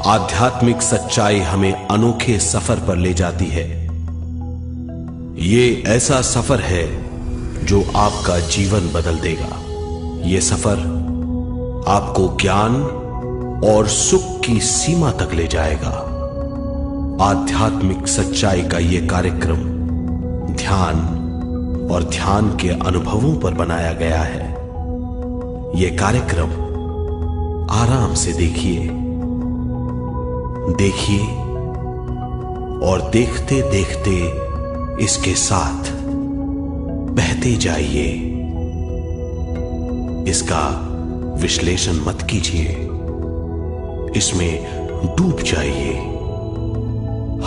आध्यात्मिक सच्चाई हमें अनोखे सफर पर ले जाती है। ये ऐसा सफर है जो आपका जीवन बदल देगा। ये सफर आपको ज्ञान और सुख की सीमा तक ले जाएगा। आध्यात्मिक सच्चाई का यह कार्यक्रम ध्यान और ध्यान के अनुभवों पर बनाया गया है। यह कार्यक्रम आराम से देखिए और देखते देखते इसके साथ बहते जाइए। इसका विश्लेषण मत कीजिए, इसमें डूब जाइए।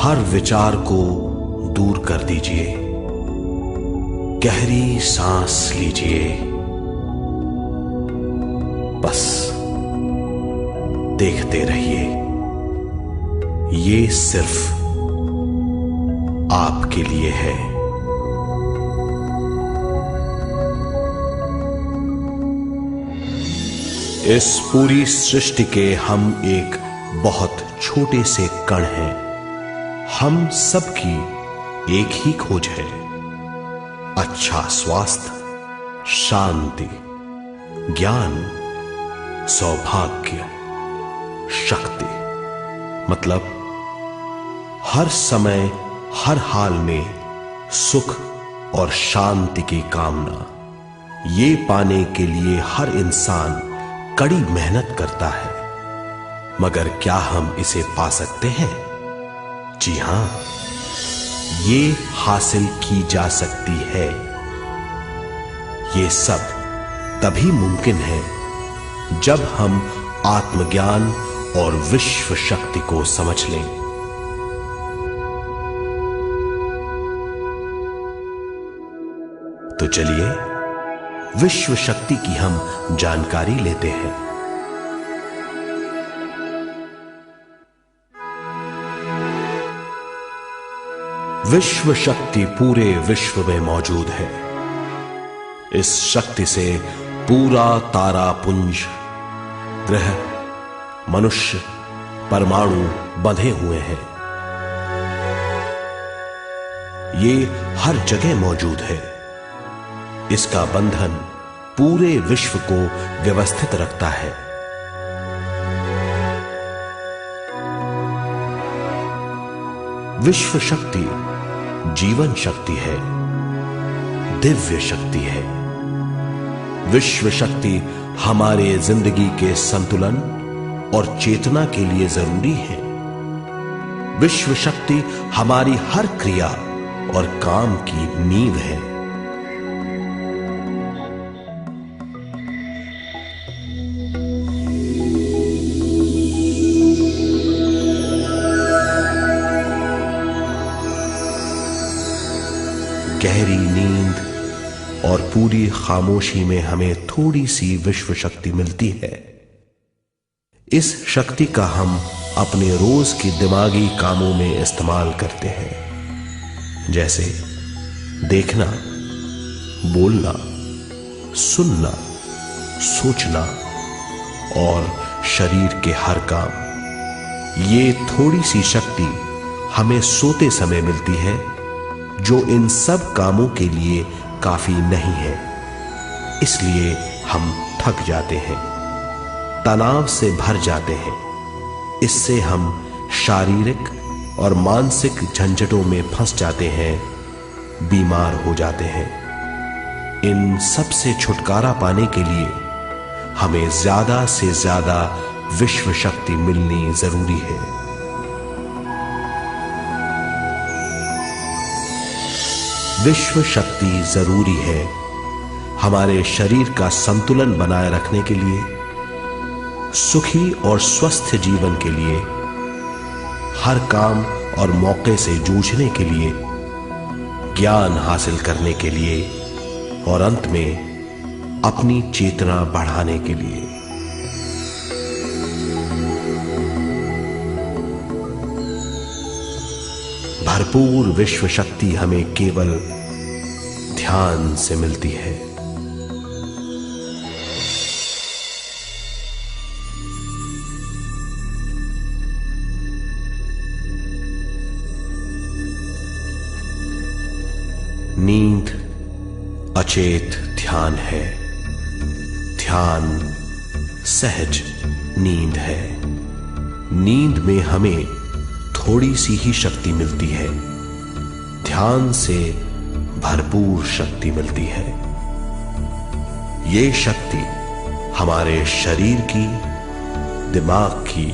हर विचार को दूर कर दीजिए। गहरी सांस लीजिए। बस देखते रहिए। ये सिर्फ आपके लिए है। इस पूरी सृष्टि के हम एक बहुत छोटे से कण हैं। हम सबकी एक ही खोज है, अच्छा स्वास्थ्य, शांति, ज्ञान, सौभाग्य, शक्ति। मतलब हर समय हर हाल में सुख और शांति की कामना। ये पाने के लिए हर इंसान कड़ी मेहनत करता है, मगर क्या हम इसे पा सकते हैं? जी हां, ये हासिल की जा सकती है। ये सब तभी मुमकिन है जब हम आत्मज्ञान और विश्व शक्ति को समझ लें। तो चलिए विश्व शक्ति की हम जानकारी लेते हैं। विश्व शक्ति पूरे विश्व में मौजूद है। इस शक्ति से पूरा तारापुंज, ग्रह, मनुष्य, परमाणु बंधे हुए हैं। ये हर जगह मौजूद है। इसका बंधन पूरे विश्व को व्यवस्थित रखता है। विश्व शक्ति जीवन शक्ति है, दिव्य शक्ति है। विश्व शक्ति हमारे जिंदगी के संतुलन और चेतना के लिए जरूरी है। विश्व शक्ति हमारी हर क्रिया और काम की नींव है। गहरी नींद और पूरी खामोशी में हमें थोड़ी सी विश्व शक्ति मिलती है। इस शक्ति का हम अपने रोज की दिमागी कामों में इस्तेमाल करते हैं, जैसे देखना, बोलना, सुनना, सोचना और शरीर के हर काम। ये थोड़ी सी शक्ति हमें सोते समय मिलती है, जो इन सब कामों के लिए काफी नहीं है। इसलिए हम थक जाते हैं, तनाव से भर जाते हैं। इससे हम शारीरिक और मानसिक झंझटों में फंस जाते हैं, बीमार हो जाते हैं। इन सब से छुटकारा पाने के लिए हमें ज्यादा से ज्यादा विश्व शक्ति मिलनी जरूरी है। विश्व शक्ति जरूरी है हमारे शरीर का संतुलन बनाए रखने के लिए, सुखी और स्वस्थ जीवन के लिए, हर काम और मौके से जूझने के लिए, ज्ञान हासिल करने के लिए और अंत में अपनी चेतना बढ़ाने के लिए। भरपूर विश्व शक्ति हमें केवल ध्यान से मिलती है। अचेत ध्यान है। ध्यान सहज नींद है। नींद में हमें थोड़ी सी ही शक्ति मिलती है, ध्यान से भरपूर शक्ति मिलती है। ये शक्ति हमारे शरीर की, दिमाग की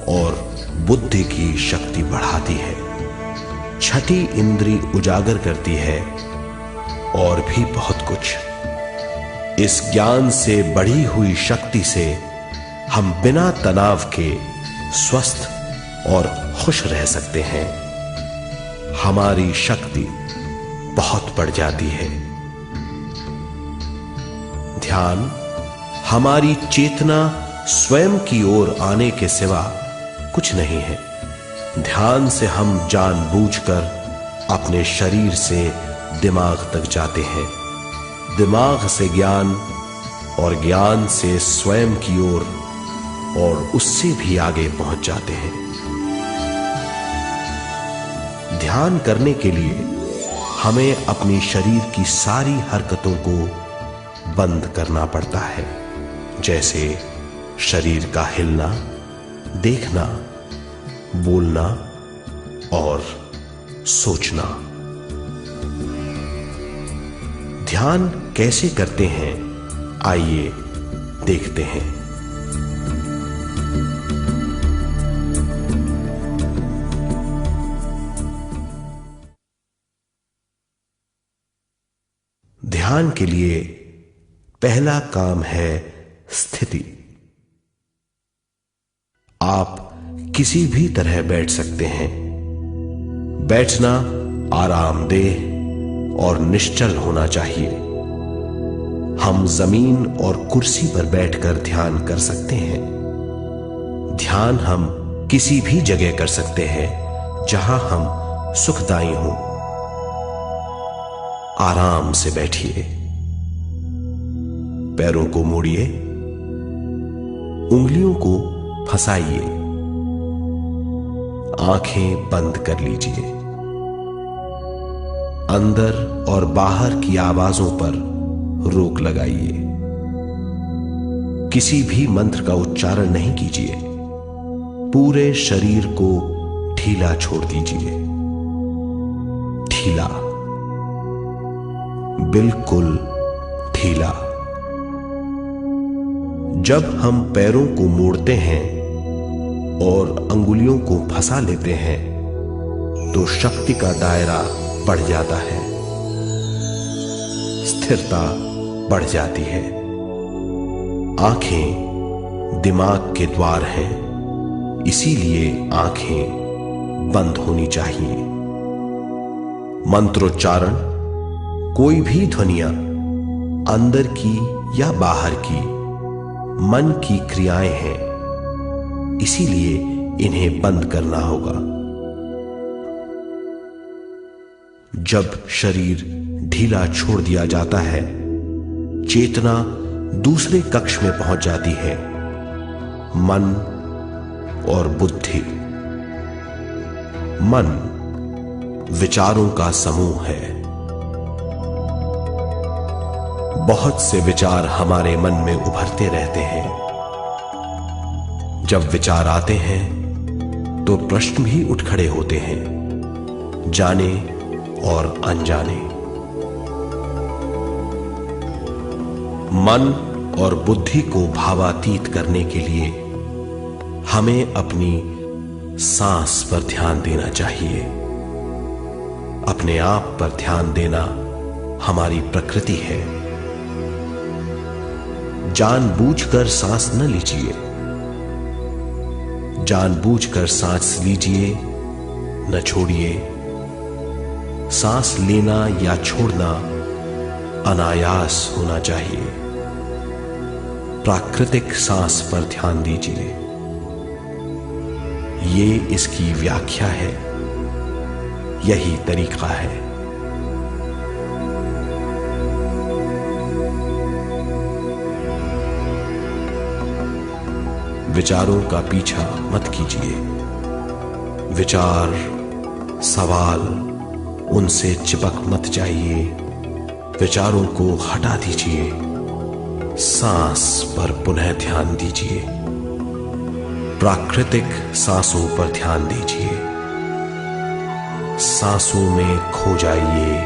और बुद्धि की शक्ति बढ़ाती है। छठी इंद्री उजागर करती है और भी बहुत कुछ। इस ज्ञान से बढ़ी हुई शक्ति से हम बिना तनाव के स्वस्थ और खुश रह सकते हैं। हमारी शक्ति बहुत बढ़ जाती है। ध्यान हमारी चेतना स्वयं की ओर आने के सिवा कुछ नहीं है। ध्यान से हम जानबूझकर अपने शरीर से दिमाग तक जाते हैं, दिमाग से ज्ञान और ज्ञान से स्वयं की ओर और उससे भी आगे पहुंच जाते हैं। ध्यान करने के लिए हमें अपनी शरीर की सारी हरकतों को बंद करना पड़ता है, जैसे शरीर का हिलना, देखना, बोलना और सोचना। ध्यान कैसे करते हैं, आइए देखते हैं। ध्यान के लिए पहला काम है स्थिति। आप किसी भी तरह बैठ सकते हैं। बैठना आरामदेह और निश्चल होना चाहिए। हम जमीन और कुर्सी पर बैठकर ध्यान कर सकते हैं। ध्यान हम किसी भी जगह कर सकते हैं जहां हम सुखदायी हों। आराम से बैठिए, पैरों को मोड़िए, उंगलियों को फंसाइए, आंखें बंद कर लीजिए। अंदर और बाहर की आवाजों पर रोक लगाइए। किसी भी मंत्र का उच्चारण नहीं कीजिए। पूरे शरीर को ढीला छोड़ दीजिए। ढीला, बिल्कुल ढीला। जब हम पैरों को मोड़ते हैं और अंगुलियों को फंसा लेते हैं तो शक्ति का दायरा बढ़ जाता है, स्थिरता बढ़ जाती है। आंखें दिमाग के द्वार हैं, इसीलिए आंखें बंद होनी चाहिए। मंत्रोच्चारण, कोई भी ध्वनियां अंदर की या बाहर की मन की क्रियाएं हैं, इसीलिए इन्हें बंद करना होगा। जब शरीर ढीला छोड़ दिया जाता है, चेतना दूसरे कक्ष में पहुंच जाती है, मन और बुद्धि। मन विचारों का समूह है। बहुत से विचार हमारे मन में उभरते रहते हैं। जब विचार आते हैं तो प्रश्न भी उठ खड़े होते हैं, जाने और अनजाने। मन और बुद्धि को भावातीत करने के लिए हमें अपनी सांस पर ध्यान देना चाहिए। अपने आप पर ध्यान देना हमारी प्रकृति है। जानबूझकर सांस न लीजिए। जानबूझकर सांस लीजिए, न छोड़िए। सांस लेना या छोड़ना अनायास होना चाहिए। प्राकृतिक सांस पर ध्यान दीजिए। ये इसकी व्याख्या है, यही तरीका है। विचारों का पीछा मत कीजिए। विचार, सवाल, उनसे चिपक मत जाइए। विचारों को हटा दीजिए, सांस पर पुनः ध्यान दीजिए, प्राकृतिक सांसों पर ध्यान दीजिए, सांसों में खो जाइए।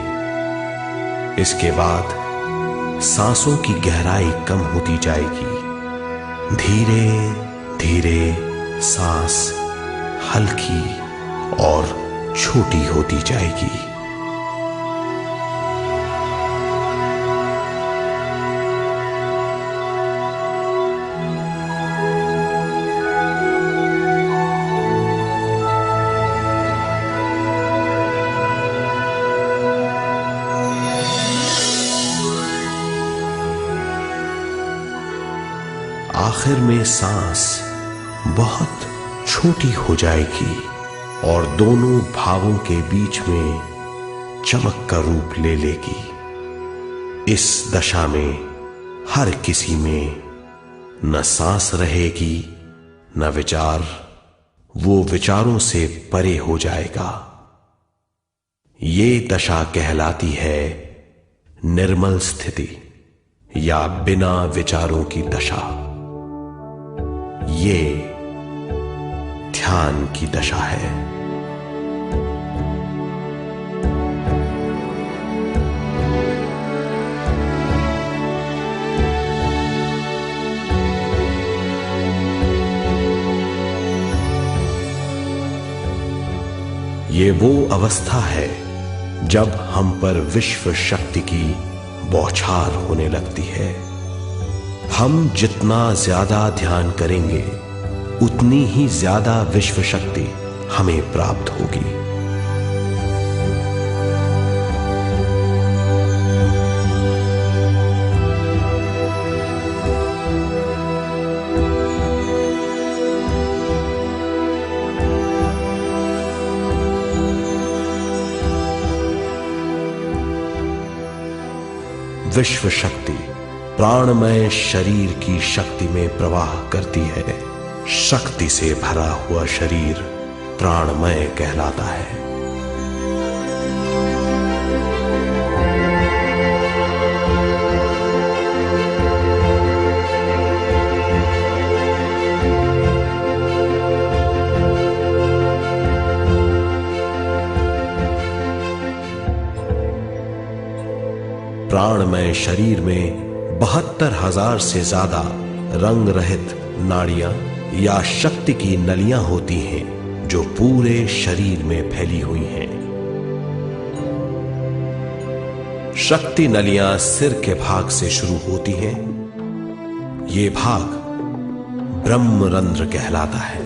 इसके बाद सांसों की गहराई कम होती जाएगी। धीरे धीरे सांस हल्की और छोटी होती जाएगी। आखिर में सांस बहुत छोटी हो जाएगी और दोनों भावों के बीच में चमक का रूप ले लेगी। इस दशा में हर किसी में न सांस रहेगी न विचार, वो विचारों से परे हो जाएगा। ये दशा कहलाती है निर्मल स्थिति या बिना विचारों की दशा। ये ध्यान की दशा है। ये वो अवस्था है जब हम पर विश्व शक्ति की बौछार होने लगती है। हम जितना ज्यादा ध्यान करेंगे उतनी ही ज्यादा विश्व शक्ति हमें प्राप्त होगी। विश्व शक्ति प्राणमय शरीर की शक्ति में प्रवाह करती है। शक्ति से भरा हुआ शरीर प्राणमय कहलाता है। प्राणमय शरीर में 72,000 से ज्यादा रंग रहित नाड़ियां या शक्ति की नलियां होती हैं जो पूरे शरीर में फैली हुई हैं। शक्ति नलियां सिर के भाग से शुरू होती हैं। ये भाग ब्रह्मरंध्र कहलाता है।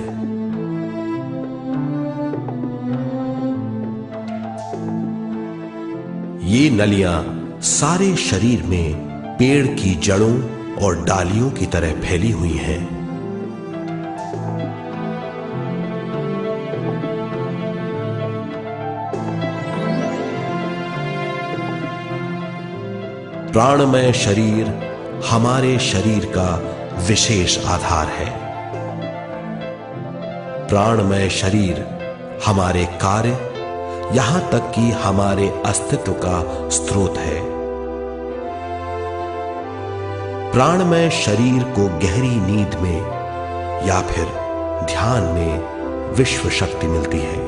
ये नलियां सारे शरीर में पेड़ की जड़ों और डालियों की तरह फैली हुई हैं। प्राणमय शरीर हमारे शरीर का विशेष आधार है। प्राणमय शरीर हमारे कार्य यहां तक कि हमारे अस्तित्व का स्रोत है। प्राणमय शरीर को गहरी नींद में या फिर ध्यान में विश्व शक्ति मिलती है।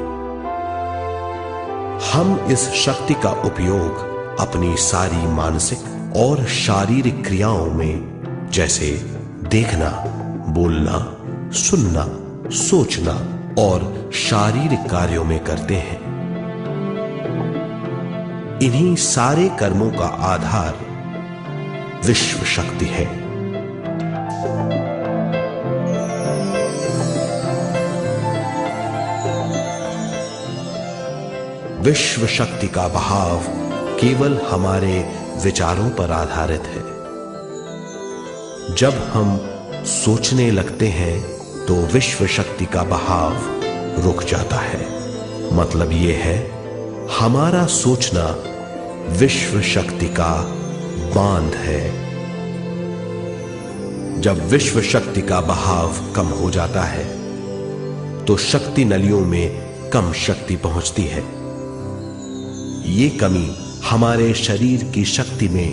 हम इस शक्ति का उपयोग अपनी सारी मानसिक और शारीरिक क्रियाओं में, जैसे देखना, बोलना, सुनना, सोचना और शारीरिक कार्यों में करते हैं। इन्हीं सारे कर्मों का आधार विश्व शक्ति है। विश्व शक्ति का बहाव केवल हमारे विचारों पर आधारित है। जब हम सोचने लगते हैं तो विश्व शक्ति का बहाव रुक जाता है। मतलब यह है, हमारा सोचना विश्व शक्ति का बांध है। जब विश्व शक्ति का बहाव कम हो जाता है तो शक्ति नलियों में कम शक्ति पहुंचती है। ये कमी हमारे शरीर की शक्ति में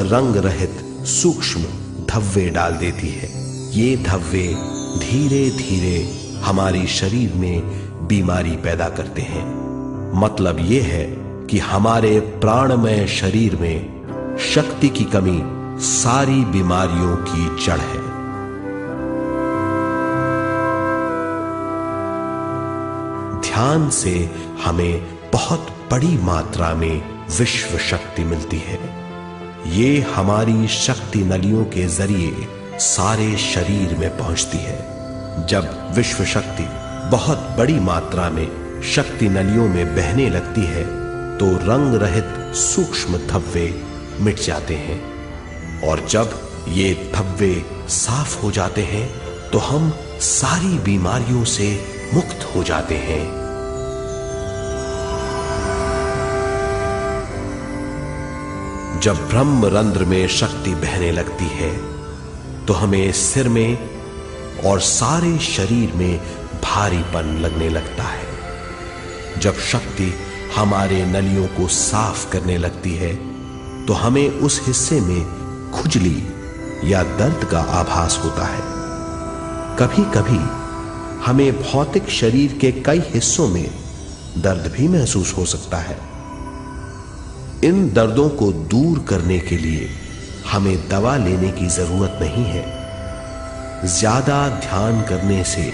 रंग रहित सूक्ष्म धब्बे डाल देती है। ये धब्बे धीरे धीरे हमारे शरीर में बीमारी पैदा करते हैं। मतलब ये है कि हमारे प्राणमय शरीर में शक्ति की कमी सारी बीमारियों की जड़ है। ध्यान से हमें बहुत बड़ी मात्रा में विश्व शक्ति मिलती है। ये हमारी शक्ति नलियों के जरिए सारे शरीर में पहुंचती है। जब विश्व शक्ति बहुत बड़ी मात्रा में शक्ति नलियों में बहने लगती है तो रंग रहित सूक्ष्म धब्बे मिट जाते हैं, और जब ये धब्बे साफ हो जाते हैं तो हम सारी बीमारियों से मुक्त हो जाते हैं। जब ब्रह्म रंध्र में शक्ति बहने लगती है तो हमें सिर में और सारे शरीर में भारीपन लगने लगता है। जब शक्ति हमारे नलियों को साफ करने लगती है तो हमें उस हिस्से में खुजली या दर्द का आभास होता है। कभी कभी हमें भौतिक शरीर के कई हिस्सों में दर्द भी महसूस हो सकता है। इन दर्दों को दूर करने के लिए हमें दवा लेने की जरूरत नहीं है। ज्यादा ध्यान करने से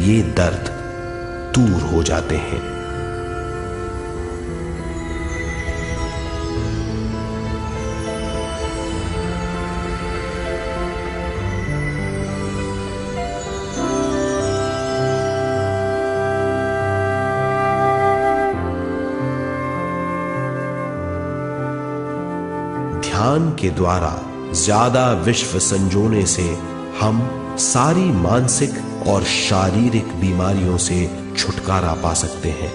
ये दर्द दूर हो जाते हैं। ध्यान के द्वारा ज्यादा विश्व संजोने से हम सारी मानसिक और शारीरिक बीमारियों से छुटकारा पा सकते हैं।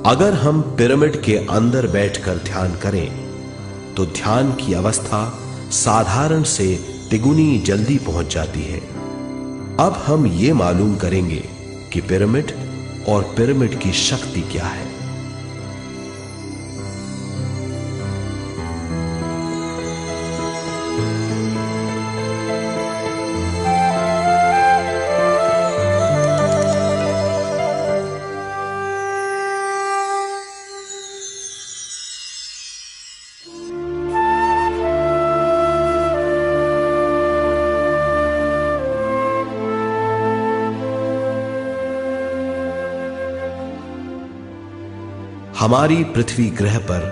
अगर हम पिरामिड के अंदर बैठकर ध्यान करें तो ध्यान की अवस्था साधारण से तिगुनी जल्दी पहुंच जाती है। अब हम ये मालूम करेंगे कि पिरामिड और पिरामिड की शक्ति क्या है। हमारी पृथ्वी ग्रह पर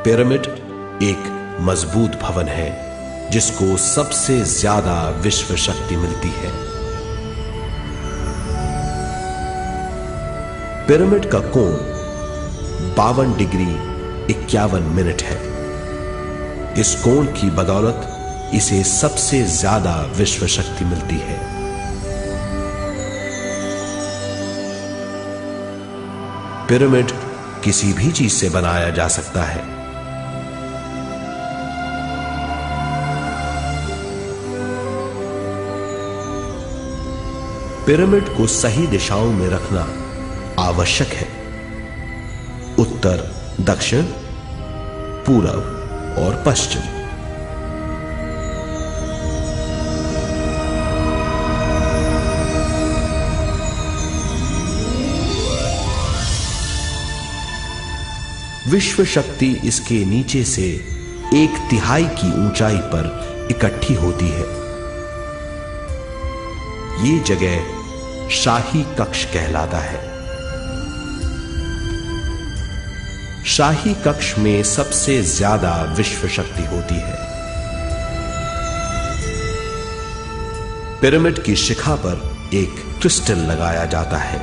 पिरामिड एक मजबूत भवन है जिसको सबसे ज्यादा विश्व शक्ति मिलती है। पिरामिड का कोण 52 डिग्री 51 मिनट है। इस कोण की बदौलत इसे सबसे ज्यादा विश्व शक्ति मिलती है। पिरामिड किसी भी चीज से बनाया जा सकता है। पिरामिड को सही दिशाओं में रखना आवश्यक है। उत्तर, दक्षिण, पूरब और पश्चिम। विश्व शक्ति इसके नीचे से 1/3 की ऊंचाई पर इकट्ठी होती है। ये जगह शाही कक्ष कहलाता है। शाही कक्ष में सबसे ज्यादा विश्व शक्ति होती है। पिरामिड की शिखा पर एक क्रिस्टल लगाया जाता है।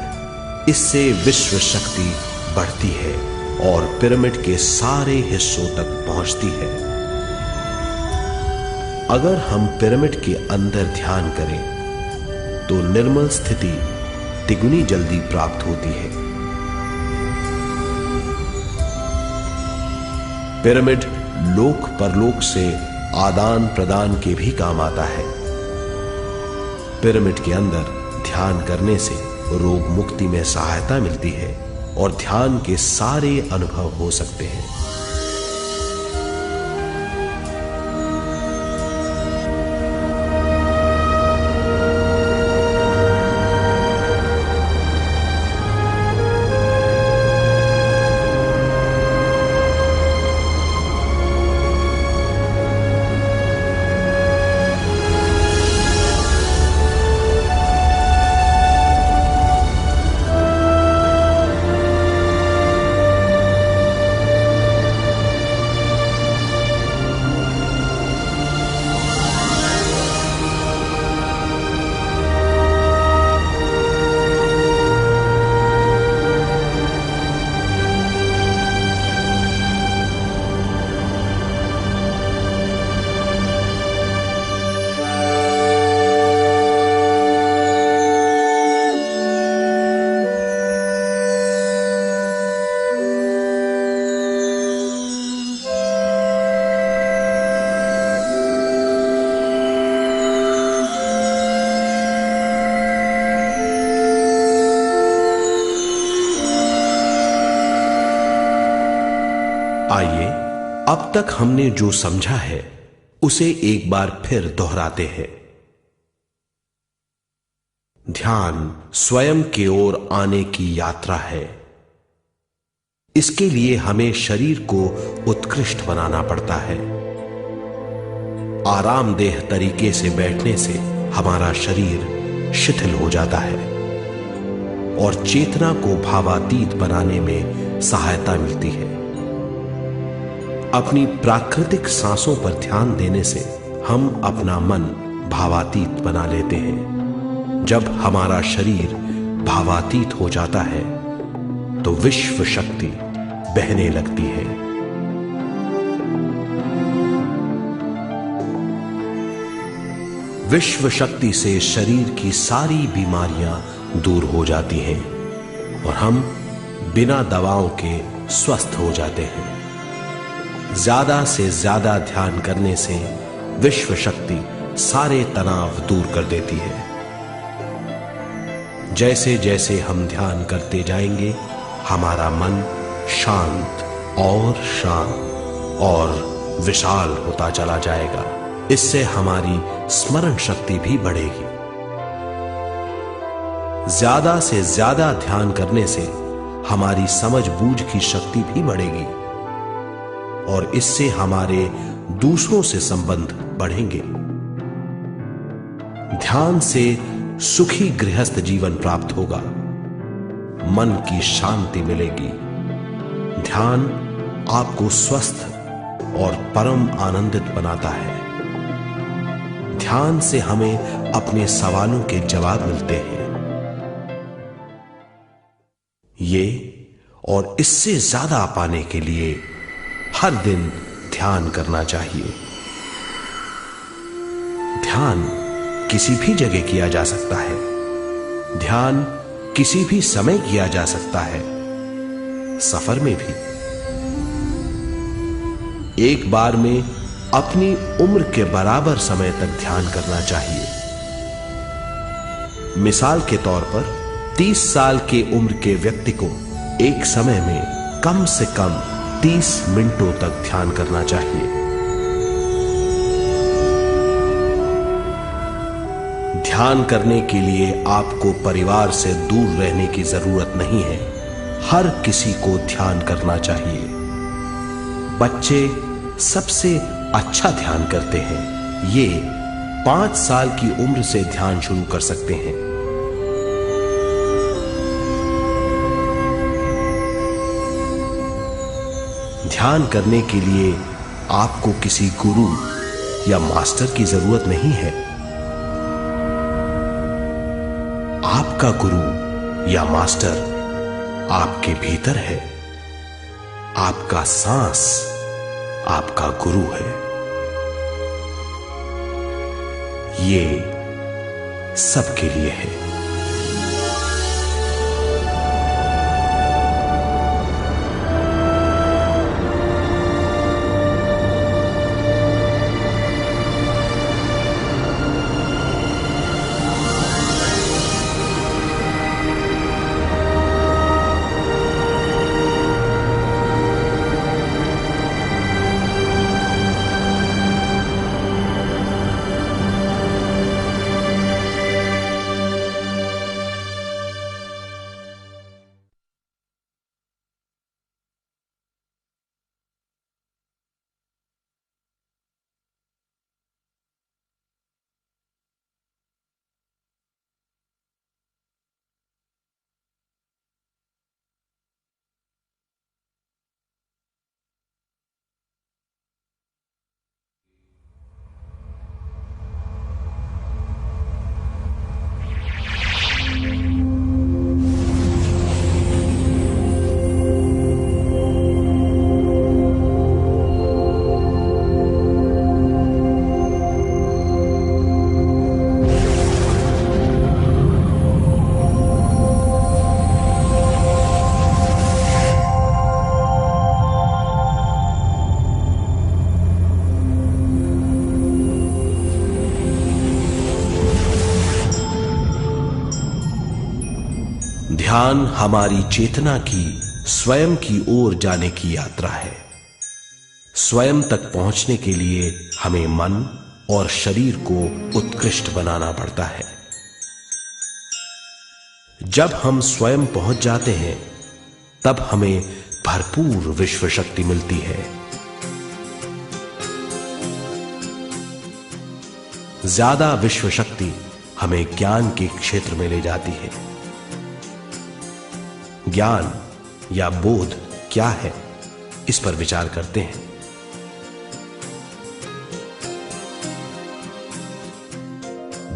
इससे विश्व शक्ति बढ़ती है और पिरामिड के सारे हिस्सों तक पहुंचती है। अगर हम पिरामिड के अंदर ध्यान करें तो निर्मल स्थिति तिगुनी जल्दी प्राप्त होती है। पिरामिड लोक परलोक से आदान प्रदान के भी काम आता है। पिरामिड के अंदर ध्यान करने से रोग मुक्ति में सहायता मिलती है और ध्यान के सारे अनुभव हो सकते हैं। आइए अब तक हमने जो समझा है उसे एक बार फिर दोहराते हैं। ध्यान स्वयं की ओर आने की यात्रा है। इसके लिए हमें शरीर को उत्कृष्ट बनाना पड़ता है। आरामदेह तरीके से बैठने से हमारा शरीर शिथिल हो जाता है और चेतना को भावातीत बनाने में सहायता मिलती है। अपनी प्राकृतिक सांसों पर ध्यान देने से हम अपना मन भावातीत बना लेते हैं। जब हमारा शरीर भावातीत हो जाता है तो विश्व शक्ति बहने लगती है। विश्व शक्ति से शरीर की सारी बीमारियां दूर हो जाती हैं और हम बिना दवाओं के स्वस्थ हो जाते हैं। ज्यादा से ज्यादा ध्यान करने से विश्व शक्ति सारे तनाव दूर कर देती है। जैसे जैसे हम ध्यान करते जाएंगे हमारा मन शांत और विशाल होता चला जाएगा। इससे हमारी स्मरण शक्ति भी बढ़ेगी। ज्यादा से ज्यादा ध्यान करने से हमारी समझ बूझ की शक्ति भी बढ़ेगी और इससे हमारे दूसरों से संबंध बढ़ेंगे। ध्यान से सुखी गृहस्थ जीवन प्राप्त होगा, मन की शांति मिलेगी। ध्यान आपको स्वस्थ और परम आनंदित बनाता है। ध्यान से हमें अपने सवालों के जवाब मिलते हैं। ये और इससे ज्यादा पाने के लिए हर दिन ध्यान करना चाहिए। ध्यान किसी भी जगह किया जा सकता है। ध्यान किसी भी समय किया जा सकता है, सफर में भी। एक बार में अपनी उम्र के बराबर समय तक ध्यान करना चाहिए। मिसाल के तौर पर 30 साल के उम्र के व्यक्ति को एक समय में कम से कम 30 मिनटों तक ध्यान करना चाहिए। ध्यान करने के लिए आपको परिवार से दूर रहने की जरूरत नहीं है। हर किसी को ध्यान करना चाहिए। बच्चे सबसे अच्छा ध्यान करते हैं। ये 5 साल की उम्र से ध्यान शुरू कर सकते हैं। ध्यान करने के लिए आपको किसी गुरु या मास्टर की जरूरत नहीं है। आपका गुरु या मास्टर आपके भीतर है। आपका सांस आपका गुरु है। ये सबके लिए है। ध्यान हमारी चेतना की स्वयं की ओर जाने की यात्रा है। स्वयं तक पहुंचने के लिए हमें मन और शरीर को उत्कृष्ट बनाना पड़ता है। जब हम स्वयं पहुंच जाते हैं तब हमें भरपूर विश्व शक्ति मिलती है। ज्यादा विश्व शक्ति हमें ज्ञान के क्षेत्र में ले जाती है। ज्ञान या बोध क्या है, इस पर विचार करते हैं।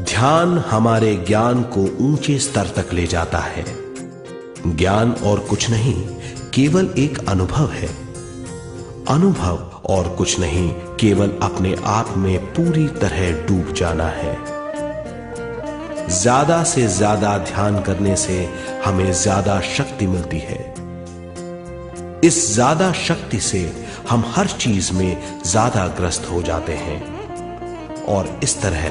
ध्यान हमारे ज्ञान को ऊंचे स्तर तक ले जाता है। ज्ञान और कुछ नहीं, केवल एक अनुभव है। अनुभव और कुछ नहीं, केवल अपने आप में पूरी तरह डूब जाना है। ज्यादा से ज्यादा ध्यान करने से हमें ज्यादा शक्ति मिलती है। इस ज्यादा शक्ति से हम हर चीज में ज्यादा ग्रस्त हो जाते हैं और इस तरह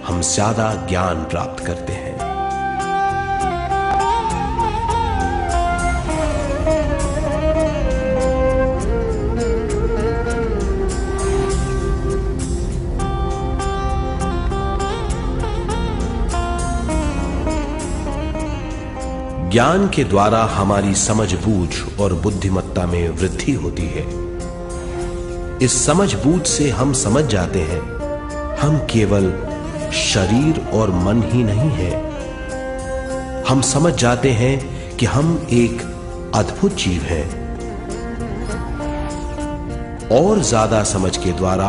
हम ज्यादा ज्ञान प्राप्त करते हैं। ज्ञान के द्वारा हमारी समझबूझ और बुद्धिमत्ता में वृद्धि होती है। इस समझबूझ से हम समझ जाते हैं हम केवल शरीर और मन ही नहीं है। हम समझ जाते हैं कि हम एक अद्भुत जीव हैं और ज्यादा समझ के द्वारा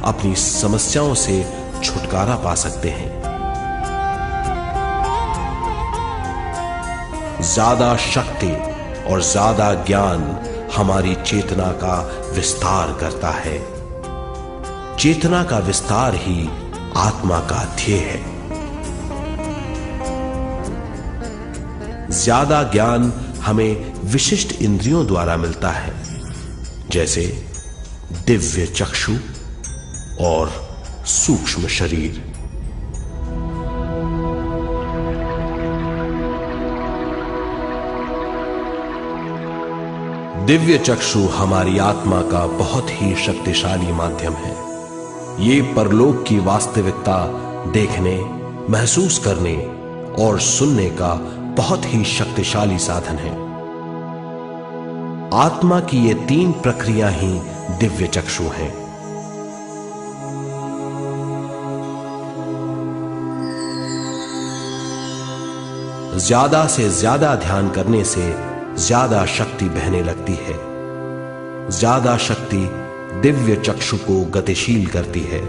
अपनी समस्याओं से छुटकारा पा सकते हैं। ज्यादा शक्ति और ज्यादा ज्ञान हमारी चेतना का विस्तार करता है। चेतना का विस्तार ही आत्मा का ध्येय है। ज्यादा ज्ञान हमें विशिष्ट इंद्रियों द्वारा मिलता है, जैसे दिव्य चक्षु और सूक्ष्म शरीर। दिव्य चक्षु हमारी आत्मा का बहुत ही शक्तिशाली माध्यम है। ये परलोक की वास्तविकता देखने, महसूस करने और सुनने का बहुत ही शक्तिशाली साधन है। आत्मा की ये तीन प्रक्रिया ही दिव्य चक्षु हैं। ज्यादा से ज्यादा ध्यान करने से ज्यादा शक्ति बहने लगती है। ज्यादा शक्ति दिव्य चक्षु को गतिशील करती है।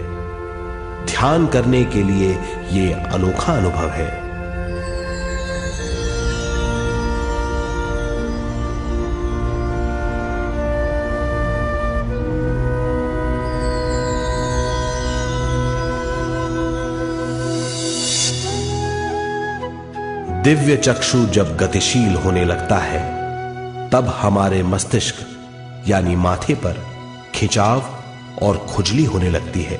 ध्यान करने के लिए यह अनोखा अनुभव है। दिव्य चक्षु जब गतिशील होने लगता है तब हमारे मस्तिष्क यानी माथे पर खिंचाव और खुजली होने लगती है।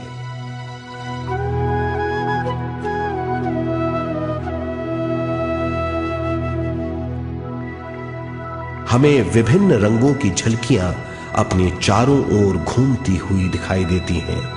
हमें विभिन्न रंगों की झलकियां अपने चारों ओर घूमती हुई दिखाई देती हैं।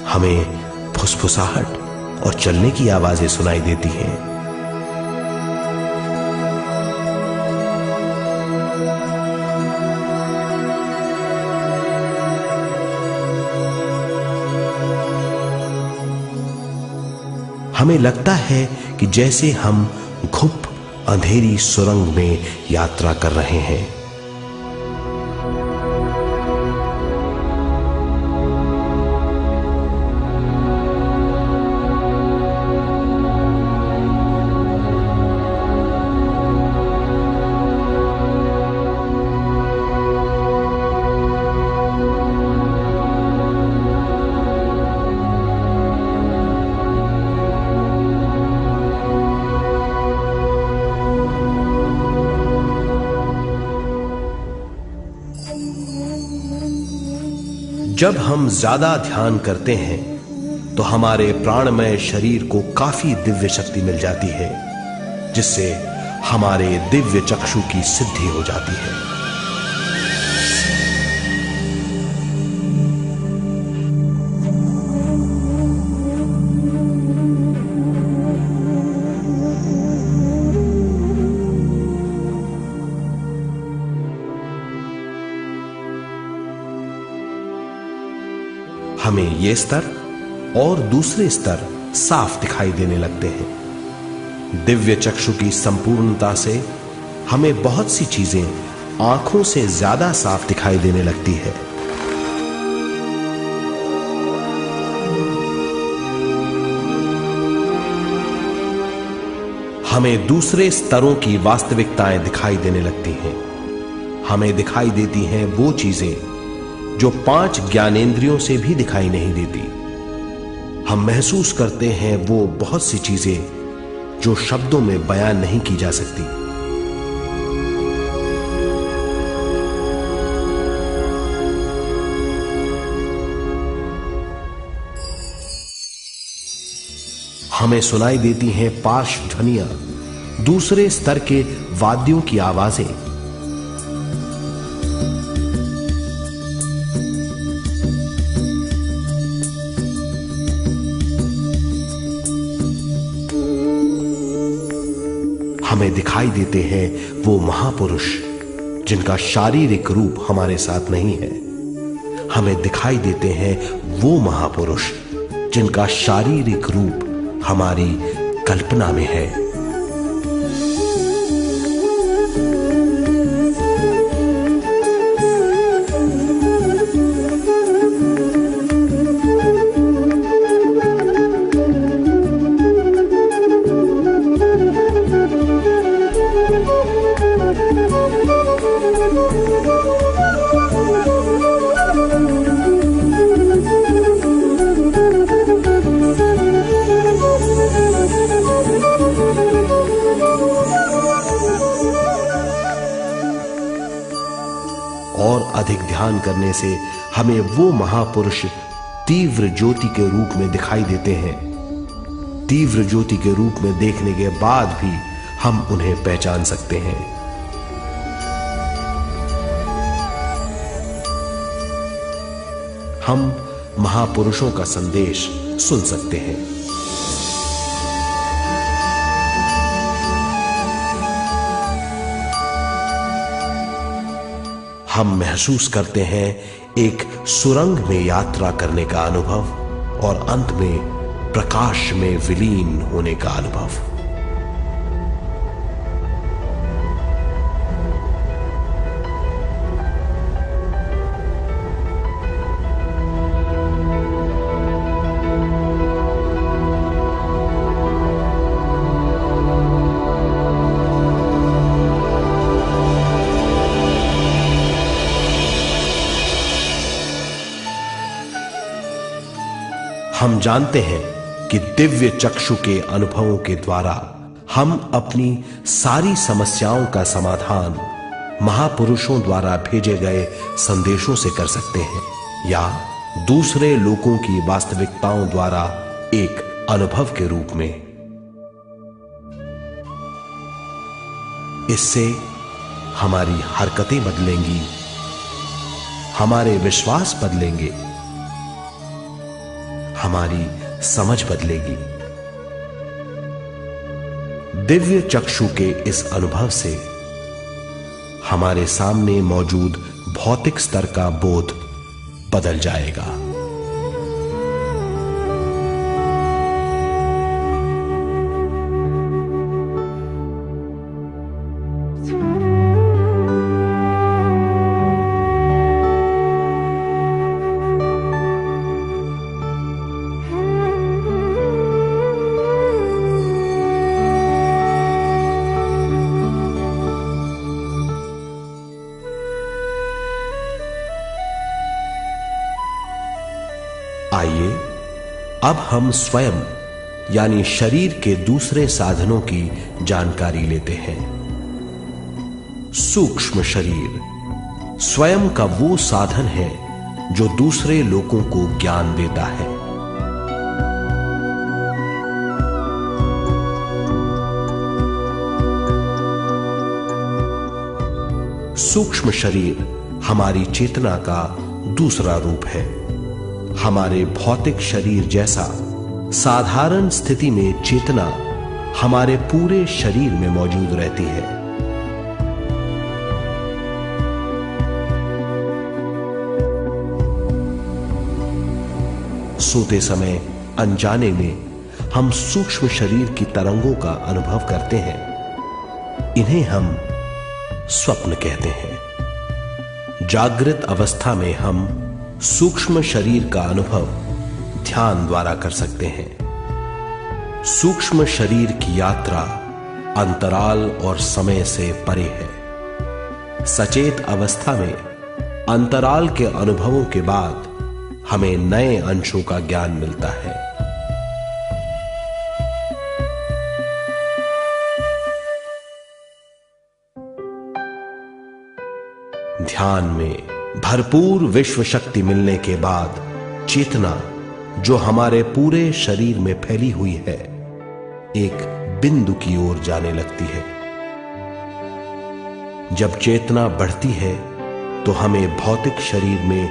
हमें फुसफुसाहट और चलने की आवाजें सुनाई देती हैं। हमें लगता है कि जैसे हम घुप अंधेरी सुरंग में यात्रा कर रहे हैं। जब हम ज्यादा ध्यान करते हैं तो हमारे प्राणमय शरीर को काफी दिव्य शक्ति मिल जाती है, जिससे हमारे दिव्य चक्षु की सिद्धि हो जाती है। हमें ये स्तर और दूसरे स्तर साफ दिखाई देने लगते हैं। दिव्य चक्षु की संपूर्णता से हमें बहुत सी चीजें आंखों से ज्यादा साफ दिखाई देने लगती है। हमें दूसरे स्तरों की वास्तविकताएं दिखाई देने लगती हैं। हमें दिखाई देती हैं वो चीजें जो 5 ज्ञानेंद्रियों से भी दिखाई नहीं देती। हम महसूस करते हैं वो बहुत सी चीजें जो शब्दों में बयान नहीं की जा सकती। हमें सुनाई देती हैं पार्श्व ध्वनियां, दूसरे स्तर के वाद्यों की आवाजें। हमें दिखाई देते हैं वो महापुरुष जिनका शारीरिक रूप हमारे साथ नहीं है। हमें दिखाई देते हैं वो महापुरुष जिनका शारीरिक रूप हमारी कल्पना में है। और अधिक ध्यान करने से हमें वो महापुरुष तीव्र ज्योति के रूप में दिखाई देते हैं। तीव्र ज्योति के रूप में देखने के बाद भी हम उन्हें पहचान सकते हैं। हम महापुरुषों का संदेश सुन सकते हैं। हम महसूस करते हैं एक सुरंग में यात्रा करने का अनुभव और अंत में प्रकाश में विलीन होने का अनुभव। हम जानते हैं कि दिव्य चक्षु के अनुभवों के द्वारा हम अपनी सारी समस्याओं का समाधान महापुरुषों द्वारा भेजे गए संदेशों से कर सकते हैं, या दूसरे लोगों की वास्तविकताओं द्वारा एक अनुभव के रूप में। इससे हमारी हरकतें बदलेंगी, हमारे विश्वास बदलेंगे, हमारी समझ बदलेगी। दिव्य चक्षु के इस अनुभव से हमारे सामने मौजूद भौतिक स्तर का बोध बदल जाएगा। आइए अब हम स्वयं यानी शरीर के दूसरे साधनों की जानकारी लेते हैं। सूक्ष्म शरीर स्वयं का वो साधन है जो दूसरे लोगों को ज्ञान देता है। सूक्ष्म शरीर हमारी चेतना का दूसरा रूप है। हमारे भौतिक शरीर जैसा साधारण स्थिति में चेतना हमारे पूरे शरीर में मौजूद रहती है। सोते समय अनजाने में हम सूक्ष्म शरीर की तरंगों का अनुभव करते हैं। इन्हें हम स्वप्न कहते हैं। जागृत अवस्था में हम सूक्ष्म शरीर का अनुभव ध्यान द्वारा कर सकते हैं। सूक्ष्म शरीर की यात्रा अंतराल और समय से परे है। सचेत अवस्था में अंतराल के अनुभवों के बाद हमें नए अंशों का ज्ञान मिलता है। ध्यान में भरपूर विश्व शक्ति मिलने के बाद चेतना जो हमारे पूरे शरीर में फैली हुई है एक बिंदु की ओर जाने लगती है। जब चेतना बढ़ती है तो हमें भौतिक शरीर में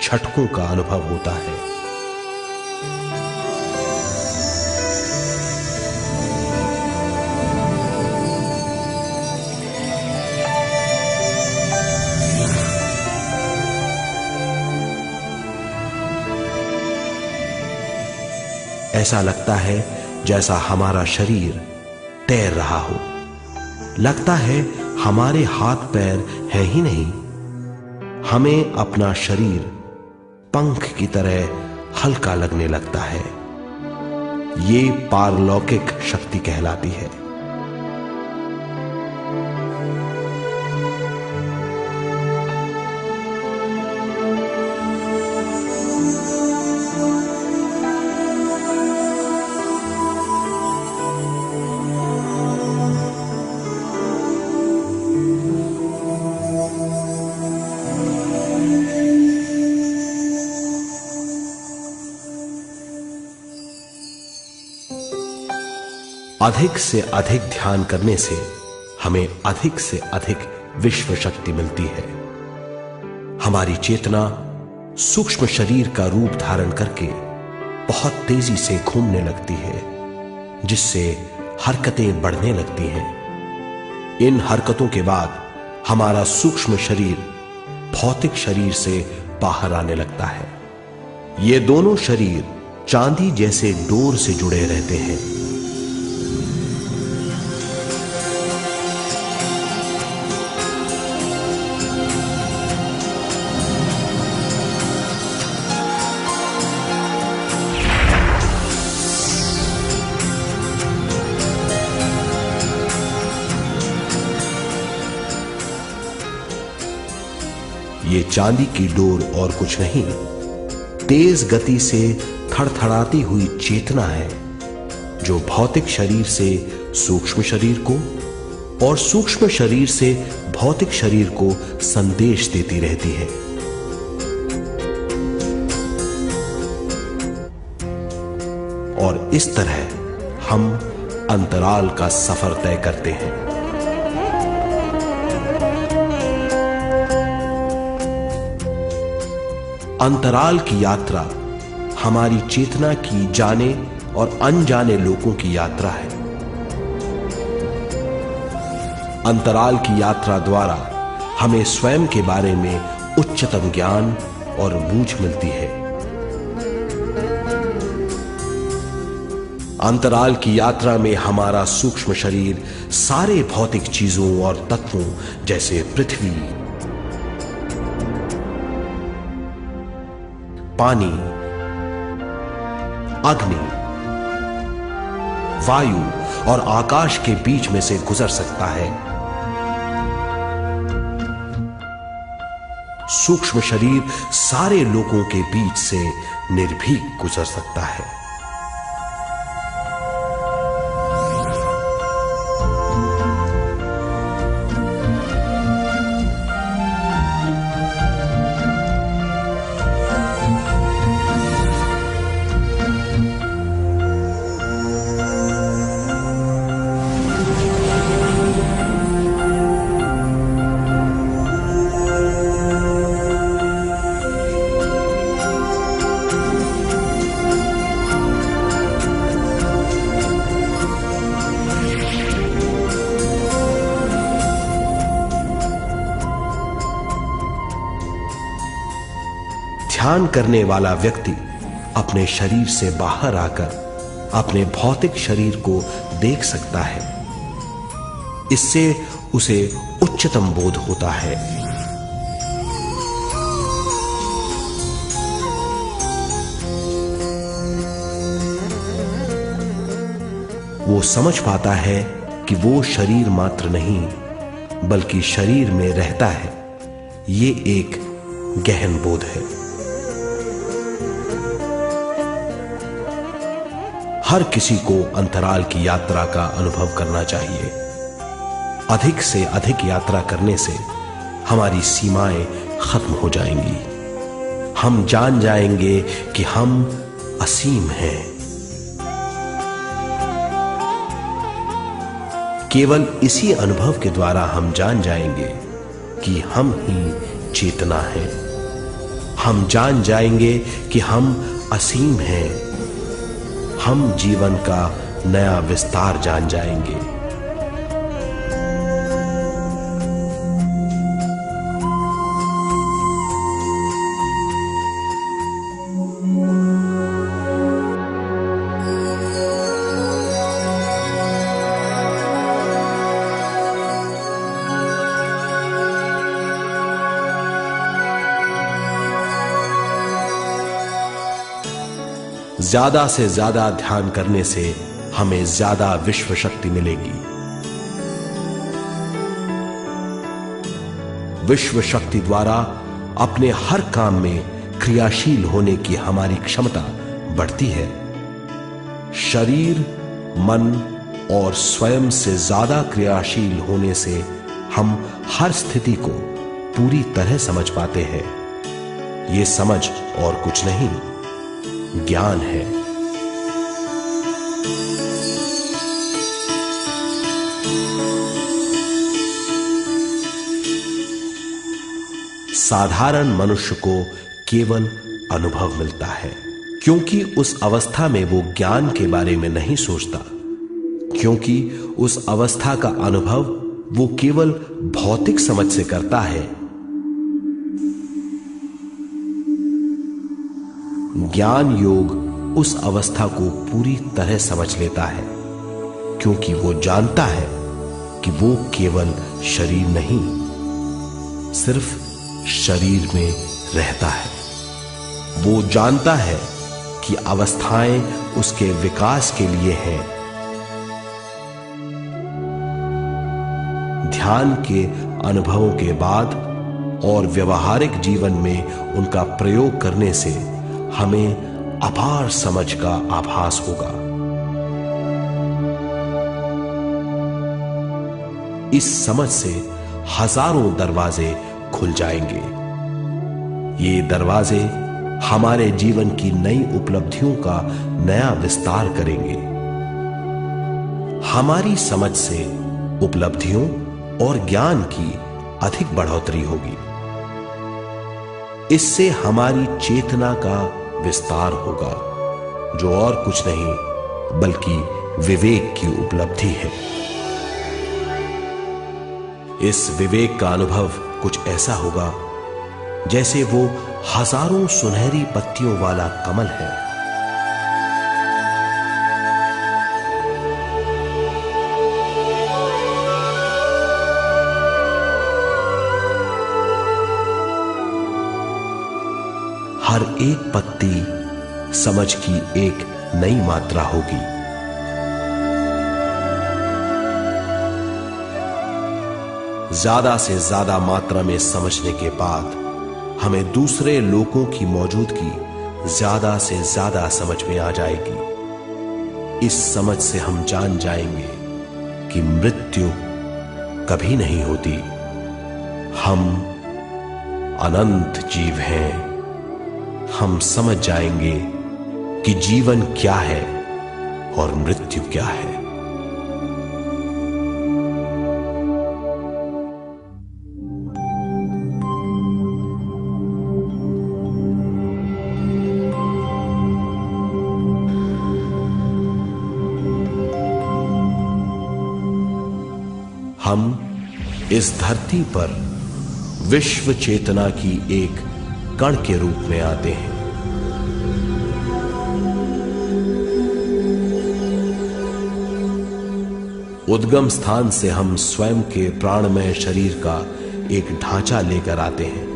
झटकों का अनुभव होता है। ऐसा लगता है जैसा हमारा शरीर तैर रहा हो। लगता है हमारे हाथ पैर है ही नहीं। हमें अपना शरीर पंख की तरह हल्का लगने लगता है। ये पारलौकिक शक्ति कहलाती है। अधिक से अधिक ध्यान करने से हमें अधिक से अधिक विश्व शक्ति मिलती है। हमारी चेतना सूक्ष्म शरीर का रूप धारण करके बहुत तेजी से घूमने लगती है, जिससे हरकतें बढ़ने लगती हैं। इन हरकतों के बाद हमारा सूक्ष्म शरीर भौतिक शरीर से बाहर आने लगता है। ये दोनों शरीर चांदी जैसे डोर से जुड़े रहते हैं। ये चांदी की डोर और कुछ नहीं, तेज गति से थड़थड़ाती हुई चेतना है, जो भौतिक शरीर से सूक्ष्म शरीर को और सूक्ष्म शरीर से भौतिक शरीर को संदेश देती रहती है। और इस तरह हम अंतराल का सफर तय करते हैं। अंतराल की यात्रा हमारी चेतना की जाने और अनजाने लोगों की यात्रा है। अंतराल की यात्रा द्वारा हमें स्वयं के बारे में उच्चतम ज्ञान और बूझ मिलती है। अंतराल की यात्रा में हमारा सूक्ष्म शरीर सारे भौतिक चीजों और तत्वों जैसे पृथ्वी, पानी, अग्नि, वायु और आकाश के बीच में से गुजर सकता है। सूक्ष्म शरीर सारे लोगों के बीच से निर्भीक गुजर सकता है। ध्यान करने वाला व्यक्ति अपने शरीर से बाहर आकर अपने भौतिक शरीर को देख सकता है। इससे उसे उच्चतम बोध होता है। वो समझ पाता है कि वो शरीर मात्र नहीं बल्कि शरीर में रहता है। ये एक गहन बोध है। हर किसी को अंतराल की यात्रा का अनुभव करना चाहिए। अधिक से अधिक यात्रा करने से हमारी सीमाएं खत्म हो जाएंगी। हम जान जाएंगे कि हम असीम हैं। केवल इसी अनुभव के द्वारा हम जान जाएंगे कि हम ही चेतना हैं। हम जान जाएंगे कि हम असीम हैं। हम जीवन का नया विस्तार जान जाएंगे। ज्यादा से ज्यादा ध्यान करने से हमें ज्यादा विश्व शक्ति मिलेगी। विश्व शक्ति द्वारा अपने हर काम में क्रियाशील होने की हमारी क्षमता बढ़ती है। शरीर, मन और स्वयं से ज्यादा क्रियाशील होने से हम हर स्थिति को पूरी तरह समझ पाते हैं। यह समझ और कुछ नहीं, ज्ञान है। साधारण मनुष्य को केवल अनुभव मिलता है, क्योंकि उस अवस्था में वो ज्ञान के बारे में नहीं सोचता, क्योंकि उस अवस्था का अनुभव वो केवल भौतिक समझ से करता है। ज्ञान योग उस अवस्था को पूरी तरह समझ लेता है, क्योंकि वो जानता है कि वो केवल शरीर नहीं, सिर्फ शरीर में रहता है। वो जानता है कि अवस्थाएं उसके विकास के लिए हैं। ध्यान के अनुभवों के बाद और व्यवहारिक जीवन में उनका प्रयोग करने से हमें अपार समझ का आभास होगा। इस समझ से हजारों दरवाजे खुल जाएंगे। ये दरवाजे हमारे जीवन की नई उपलब्धियों का नया विस्तार करेंगे। हमारी समझ से उपलब्धियों और ज्ञान की अधिक बढ़ोतरी होगी। इससे हमारी चेतना का विस्तार होगा, जो और कुछ नहीं बल्कि विवेक की उपलब्धि है। इस विवेक का अनुभव कुछ ऐसा होगा जैसे वो हजारों सुनहरी पत्तियों वाला कमल है। हर एक पत्ती समझ की एक नई मात्रा होगी। ज्यादा से ज्यादा मात्रा में समझने के बाद हमें दूसरे लोगों की मौजूदगी ज्यादा से ज्यादा समझ में आ जाएगी। इस समझ से हम जान जाएंगे कि मृत्यु कभी नहीं होती। हम अनंत जीव हैं। हम समझ जाएंगे कि जीवन क्या है और मृत्यु क्या है। हम इस धरती पर विश्व चेतना की एक कण के रूप में आते हैं। उद्गम स्थान से हम स्वयं के प्राणमय शरीर का एक ढांचा लेकर आते हैं।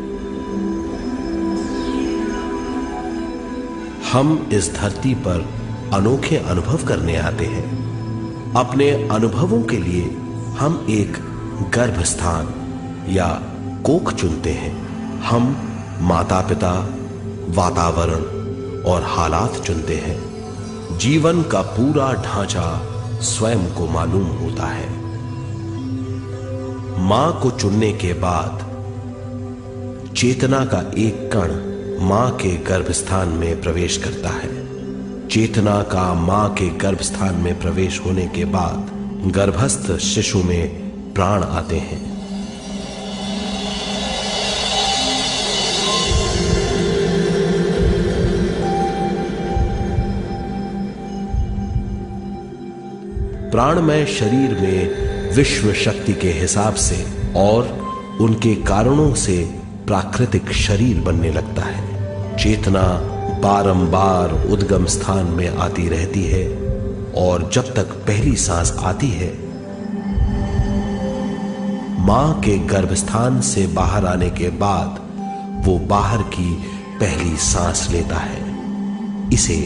हम इस धरती पर अनोखे अनुभव करने आते हैं। अपने अनुभवों के लिए हम एक गर्भस्थान या कोख चुनते हैं। हम माता पिता, वातावरण और हालात चुनते हैं। जीवन का पूरा ढांचा स्वयं को मालूम होता है। मां को चुनने के बाद चेतना का एक कण मां के गर्भस्थान में प्रवेश करता है। चेतना का मां के गर्भस्थान में प्रवेश होने के बाद गर्भस्थ शिशु में प्राण आते हैं। प्राणमय शरीर में विश्व शक्ति के हिसाब से और उनके कारणों से प्राकृतिक शरीर बनने लगता है। चेतना बारंबार उद्गम स्थान में आती रहती है और जब तक पहली सांस आती है, मां के गर्भस्थान से बाहर आने के बाद वो बाहर की पहली सांस लेता है। इसे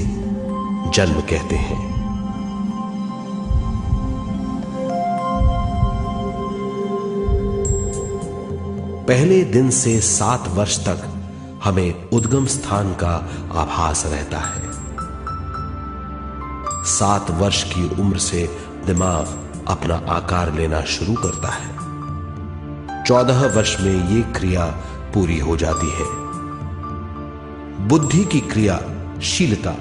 जन्म कहते हैं। पहले दिन से 7 वर्ष तक हमें उद्गम स्थान का आभास रहता है। 7 वर्ष की उम्र से दिमाग अपना आकार लेना शुरू करता है। 14 वर्ष में यह क्रिया पूरी हो जाती है। बुद्धि की क्रियाशीलता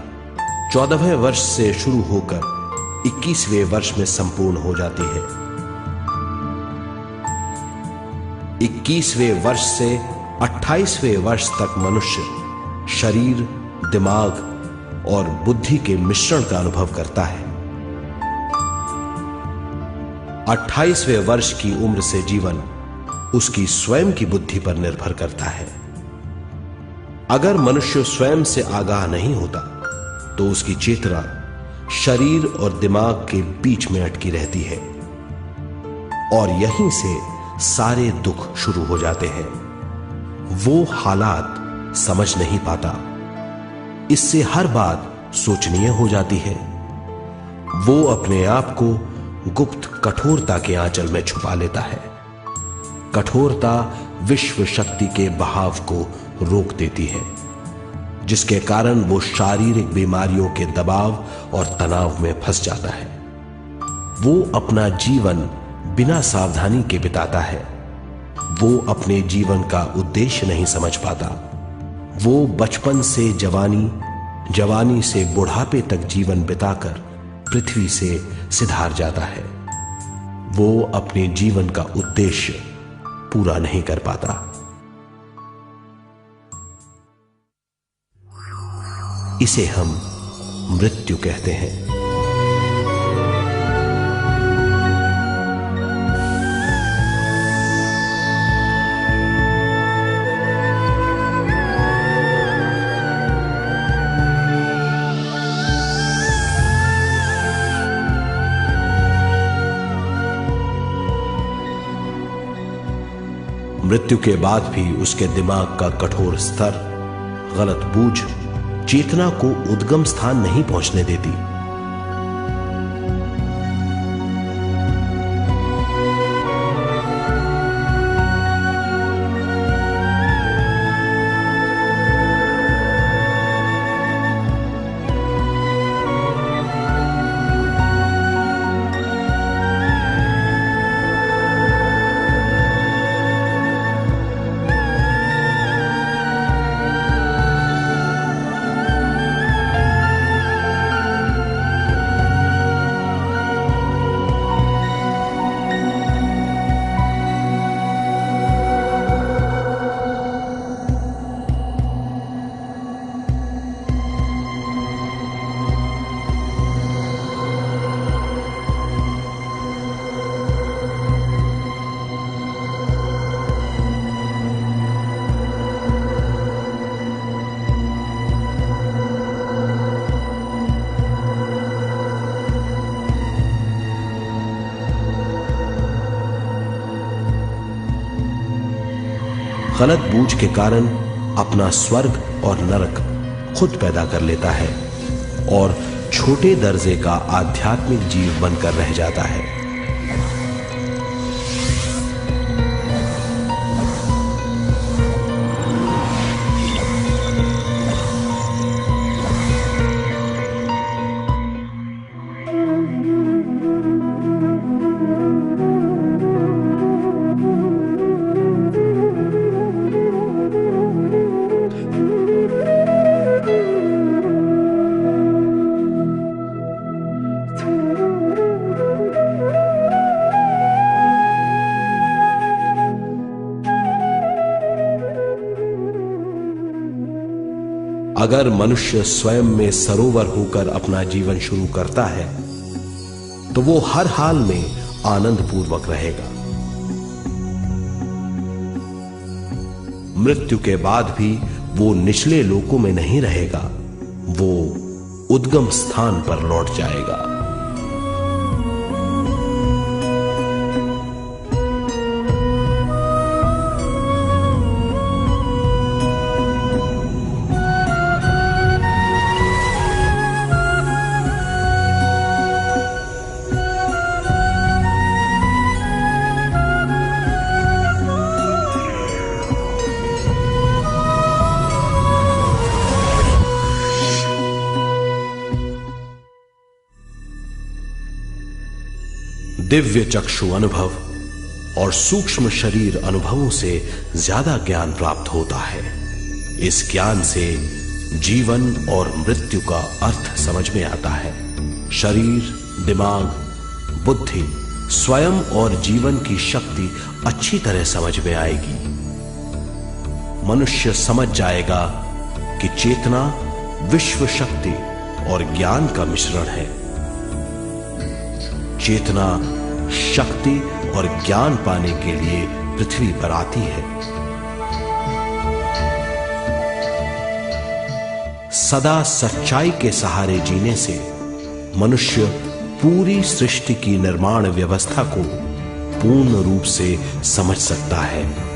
14वें वर्ष से शुरू होकर 21वें वर्ष में संपूर्ण हो जाती है। 21वें वर्ष से 28वें वर्ष तक मनुष्य शरीर, दिमाग और बुद्धि के मिश्रण का अनुभव करता है। 28वें वर्ष की उम्र से जीवन उसकी स्वयं की बुद्धि पर निर्भर करता है। अगर मनुष्य स्वयं से आगाह नहीं होता तो उसकी चेतना शरीर और दिमाग के बीच में अटकी रहती है और यहीं से सारे दुख शुरू हो जाते हैं। वो हालात समझ नहीं पाता, इससे हर बात सोचनीय हो जाती है। वो अपने आप को गुप्त कठोरता के आंचल में छुपा लेता है। कठोरता विश्व शक्ति के बहाव को रोक देती है, जिसके कारण वो शारीरिक बीमारियों के दबाव और तनाव में फंस जाता है। वो अपना जीवन बिना सावधानी के बिताता है। वो अपने जीवन का उद्देश्य नहीं समझ पाता। वो बचपन से जवानी, जवानी से बुढ़ापे तक जीवन बिताकर पृथ्वी से सिधार जाता है। वो अपने जीवन का उद्देश्य पूरा नहीं कर पाता। इसे हम मृत्यु कहते हैं। मृत्यु के बाद भी उसके दिमाग का कठोर स्तर, गलत बूझ चेतना को उद्गम स्थान नहीं पहुंचने देती। गलत बूझ के कारण अपना स्वर्ग और नरक खुद पैदा कर लेता है और छोटे दर्जे का आध्यात्मिक जीव बनकर रह जाता है। अगर मनुष्य स्वयं में सरोवर होकर अपना जीवन शुरू करता है तो वो हर हाल में आनंद पूर्वक रहेगा। मृत्यु के बाद भी वो निचले लोकों में नहीं रहेगा, वो उद्गम स्थान पर लौट जाएगा। दिव्य चक्षु अनुभव और सूक्ष्म शरीर अनुभवों से ज्यादा ज्ञान प्राप्त होता है। इस ज्ञान से जीवन और मृत्यु का अर्थ समझ में आता है। शरीर, दिमाग, बुद्धि, स्वयं और जीवन की शक्ति अच्छी तरह समझ में आएगी। मनुष्य समझ जाएगा कि चेतना विश्व शक्ति और ज्ञान का मिश्रण है। चेतना शक्ति और ज्ञान पाने के लिए पृथ्वी पर आती है। सदा सच्चाई के सहारे जीने से मनुष्य पूरी सृष्टि की निर्माण व्यवस्था को पूर्ण रूप से समझ सकता है।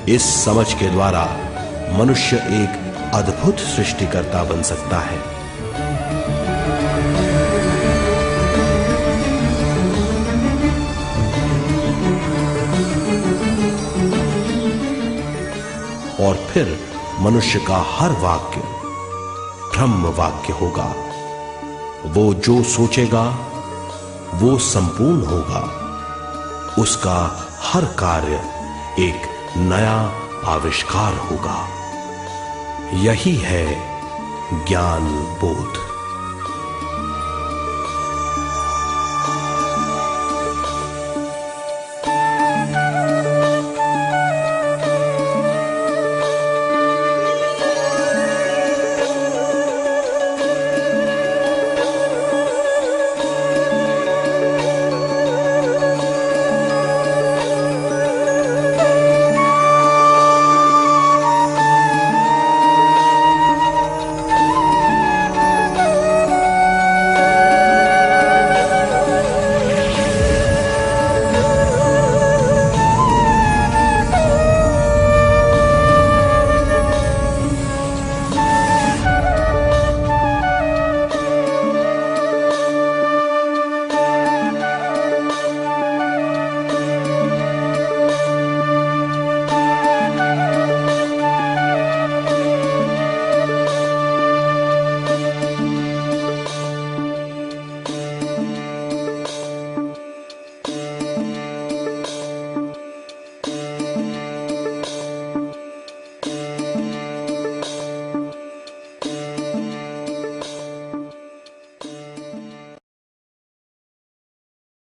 इस समझ के द्वारा मनुष्य एक अद्भुत सृष्टिकर्ता बन सकता है। और फिर मनुष्य का हर वाक्य ब्रह्म वाक्य होगा। वो जो सोचेगा वो संपूर्ण होगा। उसका हर कार्य एक नया आविष्कार होगा। यही है ज्ञान बोध।